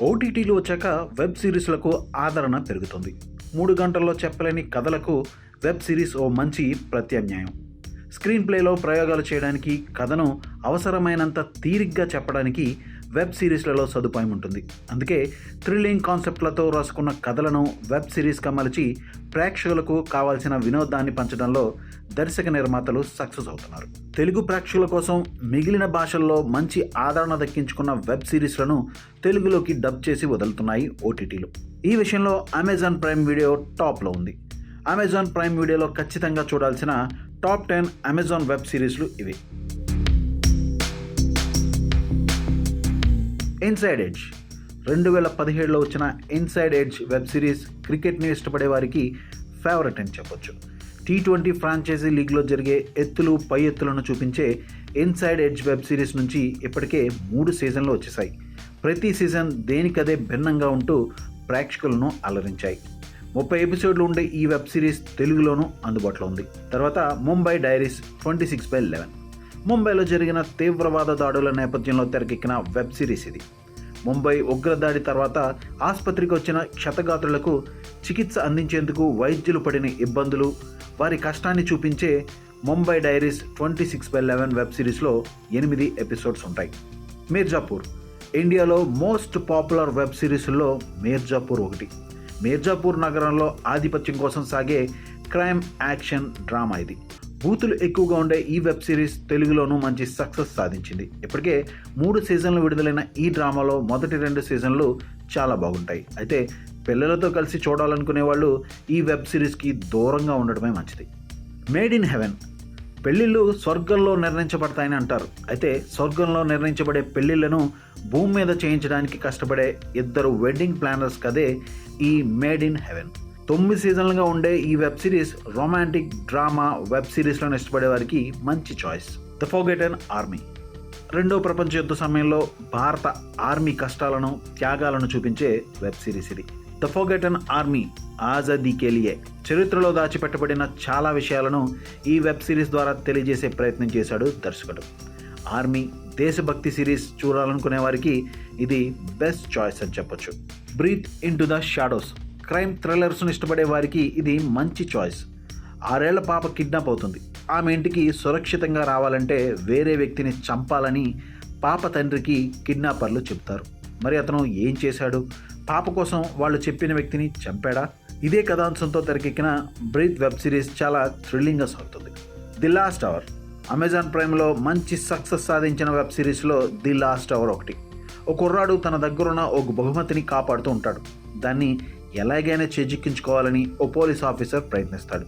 ఓటీటీలు వచ్చాక వెబ్ సిరీస్లకు ఆదరణ పెరుగుతుంది. 3 గంటల్లో చెప్పలేని కథలకు వెబ్ సిరీస్ ఓ మంచి ప్రత్యామ్నాయం. స్క్రీన్ ప్లేలో ప్రయోగాలు చేయడానికి, కథను అవసరమైనంత తీరిగ్గా చెప్పడానికి వెబ్ సిరీస్లలో సదుపాయం ఉంటుంది. అందుకే థ్రిల్లింగ్ కాన్సెప్ట్లతో రాసుకున్న కథలను వెబ్ సిరీస్గా మలిచి ప్రేక్షకులకు కావాల్సిన వినోదాన్ని పంచడంలో దర్శక నిర్మాతలు సక్సెస్ అవుతున్నారు. తెలుగు ప్రేక్షకుల కోసం మిగిలిన భాషల్లో మంచి ఆదరణ దక్కించుకున్న వెబ్ సిరీస్లను తెలుగులోకి డబ్ చేసి వదులుతున్నాయి ఓటీటీలు. ఈ విషయంలో అమెజాన్ ప్రైమ్ వీడియో టాప్లో ఉంది. అమెజాన్ ప్రైమ్ వీడియోలో ఖచ్చితంగా చూడాల్సిన టాప్ 10 అమెజాన్ వెబ్ సిరీస్లు ఇవి. ఇన్సైడ్ ఎడ్జ్ 2017లో వచ్చిన ఇన్సైడ్ ఎడ్జ్ వెబ్ సిరీస్ క్రికెట్ని ఇష్టపడే వారికి ఫేవరెట్ అని చెప్పొచ్చు. T20 ఫ్రాంచైజీ లీగ్లో జరిగే ఎత్తులు పై ఎత్తులను చూపించే ఇన్సైడ్ ఎడ్జ్ వెబ్ సిరీస్ నుంచి ఇప్పటికే 3 సీజన్లు వచ్చేసాయి. ప్రతి సీజన్ దేనికదే భిన్నంగా ఉంటూ ప్రేక్షకులను అలరించాయి. 30 ఎపిసోడ్లు ఉండే ఈ వెబ్ సిరీస్ తెలుగులోనూ అందుబాటులో ఉంది. తర్వాత ముంబై డైరీస్ 26/11 ముంబైలో జరిగిన తీవ్రవాద దాడుల నేపథ్యంలో తెరకెక్కిన వెబ్ సిరీస్ ఇది. ముంబై ఉగ్రదాడి తర్వాత ఆసుపత్రికి వచ్చిన క్షతగాత్రులకు చికిత్స అందించేందుకు వైద్యులు పడిన ఇబ్బందులు, వారి కష్టాన్ని చూపించే ముంబై డైరీస్ 26/11 వెబ్ సిరీస్లో 8 ఎపిసోడ్స్ ఉంటాయి. మీర్జాపూర్ ఇండియాలో మోస్ట్ పాపులర్ వెబ్ సిరీస్లో మీర్జాపూర్ ఒకటి. మీర్జాపూర్ నగరంలో ఆధిపత్యం కోసం సాగే క్రైమ్ యాక్షన్ డ్రామా ఇది. బూతులు ఎక్కువగా ఉండే ఈ వెబ్ సిరీస్ తెలుగులోనూ మంచి సక్సెస్ సాధించింది. ఇప్పటికే 3 సీజన్లు విడుదలైన ఈ డ్రామాలో మొదటి 2 సీజన్లు చాలా బాగుంటాయి. అయితే పిల్లలతో కలిసి చూడాలనుకునే వాళ్ళు ఈ వెబ్ సిరీస్కి దూరంగా ఉండడమే మంచిది. మేడ్ ఇన్ హెవెన్ పెళ్ళిళ్ళు స్వర్గంలో నిర్ణయించబడతాయని అంటారు. అయితే స్వర్గంలో నిర్ణయించబడే పెళ్ళిళ్ళను భూమి మీద చేయించడానికి కష్టపడే 2 వెడ్డింగ్ ప్లానర్స్ కదే ఈ మేడ్ ఇన్ హెవెన్. 9 సీజన్లుగా ఉండే ఈ web series romantic drama web సిరీస్లను ఇష్టపడే వారికి మంచి చాయిస్. ద ఫర్గెటెన్ ఆర్మీ 2వ ప్రపంచ యుద్ధ సమయంలో భారత ఆర్మీ కష్టాలను, త్యాగాలను చూపించే వెబ్ సిరీస్ ఇది. ద ఫర్గెటెన్ ఆర్మీ ఆజాదీ కే లియే చరిత్రలో దాచిపెట్టబడిన చాలా విషయాలను ఈ వెబ్ సిరీస్ ద్వారా తెలియజేసే ప్రయత్నం చేశాడు దర్శకుడు. ఆర్మీ దేశభక్తి సిరీస్ చూడాలనుకునే వారికి ఇది బెస్ట్ చాయిస్ అని చెప్పొచ్చు. Breathe Into the Shadows crime థ్రిల్లర్స్ను ఇష్టపడే వారికి ఇది మంచి చాయిస్. 6 ఏళ్ల పాప కిడ్నాప్ అవుతుంది. ఆమె ఇంటికి సురక్షితంగా రావాలంటే వేరే వ్యక్తిని చంపాలని పాప తండ్రికి కిడ్నాపర్లు చెప్తారు. మరి అతను ఏం చేశాడు? పాప కోసం వాళ్ళు చెప్పిన వ్యక్తిని చంపాడా? ఇదే కథాంశంతో తెరకెక్కిన బ్రీత్ వెబ్ సిరీస్ చాలా థ్రిల్లింగ్గా సాగుతుంది. ది లాస్ట్ అవర్ అమెజాన్ ప్రైమ్లో మంచి సక్సెస్ సాధించిన వెబ్ సిరీస్లో ది లాస్ట్ అవర్ ఒకటి. ఒక కుర్రాడు తన దగ్గరున్న ఒక బహుమతిని కాపాడుతూ ఉంటాడు. దాన్ని ఎలాగైనా చేజిక్కించుకోవాలని ఓ పోలీస్ ఆఫీసర్ ప్రయత్నిస్తాడు.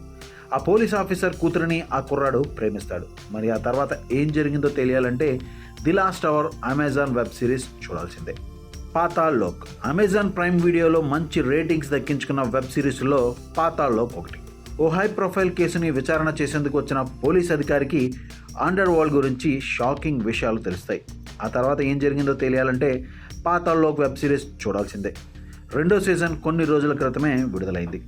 ఆ పోలీస్ ఆఫీసర్ కూతురిని ఆ కుర్రాడు ప్రేమిస్తాడు. మరి ఆ తర్వాత ఏం జరిగిందో తెలియాలంటే the last hour Amazon web series చూడాల్సిందే. పాతాళ్ లోక్ అమెజాన్ ప్రైమ్ వీడియోలో మంచి రేటింగ్స్ దక్కించుకున్న వెబ్ సిరీస్లో పాతాళ్ లోక్ ఒకటి. ఓ హై ప్రొఫైల్ కేసుని విచారణ చేసేందుకు వచ్చిన పోలీస్ అధికారికి అండర్ వరల్డ్ గురించి షాకింగ్ విషయాలు తెలుస్తాయి. ఆ తర్వాత ఏం జరిగిందో తెలియాలంటే పాతాళ్ లోక్ వెబ్ సిరీస్ చూడాల్సిందే. 2వ సీజన్ కొన్ని రోజుల క్రితమే విడుదలైంది.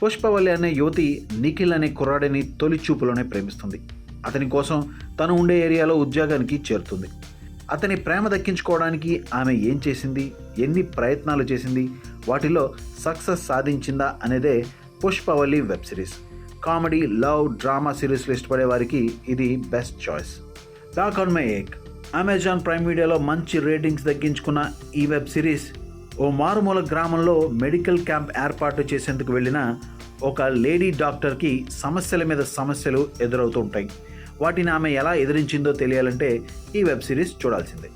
పుష్పవల్లి అనే యువతి నిఖిల్ అనే కుర్రాడిని తొలి చూపులోనే ప్రేమిస్తుంది. అతని కోసం తను ఉండే ఏరియాలో ఉద్యోగానికి చేరుతుంది. అతని ప్రేమ దక్కించుకోవడానికి ఆమె ఏం చేసింది, ఎన్ని ప్రయత్నాలు చేసింది, వాటిలో సక్సెస్ సాధించిందా అనేదే Pushpavalli web series. Comedy, love, drama సిరీస్లు ఇష్టపడే వారికి ఇది best choice. Back on my egg Amazon prime వీడియోలో మంచి రేటింగ్స్ దక్కించుకున్న ఈ వెబ్ సిరీస్ ఓ మారుమూల గ్రామంలో మెడికల్ క్యాంప్ ఏర్పాటు చేసేందుకు వెళ్ళిన ఒక లేడీ డాక్టర్కి సమస్యల మీద సమస్యలు ఎదురవుతూ ఉంటాయి. వాటిని ఆమె ఎలా ఎదిరించిందో తెలియాలంటే ఈ వెబ్ సిరీస్ చూడాల్సిందే.